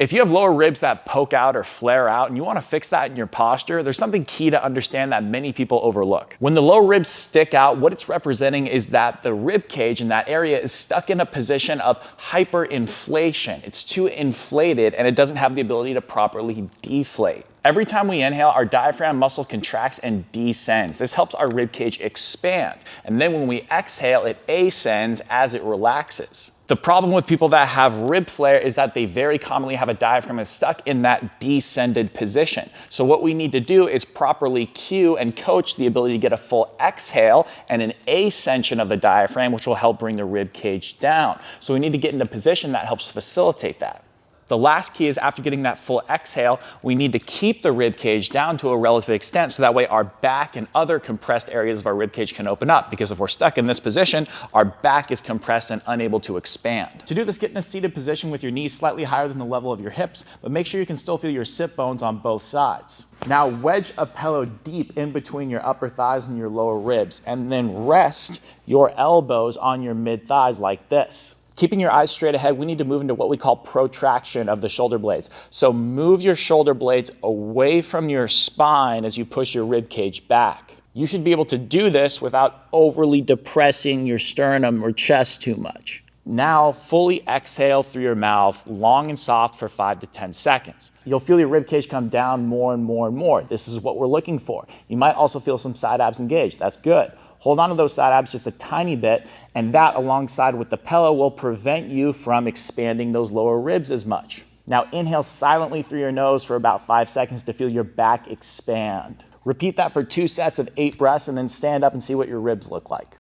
If you have lower ribs that poke out or flare out and you want to fix that in your posture, there's something key to understand that many people overlook. When the low ribs stick out, what it's representing is that the rib cage in that area is stuck in a position of hyperinflation. It's too inflated and it doesn't have the ability to properly deflate. Every time we inhale, our diaphragm muscle contracts and descends. This helps our rib cage expand. And then when we exhale, it ascends as it relaxes. The problem with people that have rib flare is that they very commonly have a diaphragm that's stuck in that descended position. So what we need to do is properly cue and coach the ability to get a full exhale and an ascension of the diaphragm, which will help bring the rib cage down. So we need to get in a position that helps facilitate that. The last key is after getting that full exhale, we need to keep the rib cage down to a relative extent so that way our back and other compressed areas of our rib cage can open up, because if we're stuck in this position, our back is compressed and unable to expand. To do this, get in a seated position with your knees slightly higher than the level of your hips, but make sure you can still feel your sit bones on both sides. Now wedge a pillow deep in between your upper thighs and your lower ribs, and then rest your elbows on your mid thighs like this. Keeping your eyes straight ahead, we need to move into what we call protraction of the shoulder blades. So move your shoulder blades away from your spine as you push your rib cage back. You should be able to do this without overly depressing your sternum or chest too much. Now fully exhale through your mouth, long and soft for 5 to 10 seconds. You'll feel your rib cage come down more and more and more. This is what we're looking for. You might also feel some side abs engaged. That's good. Hold on to those side abs just a tiny bit, and that alongside with the pillow will prevent you from expanding those lower ribs as much. Now inhale silently through your nose for about 5 seconds to feel your back expand. Repeat that for 2 sets of 8 breaths and then stand up and see what your ribs look like.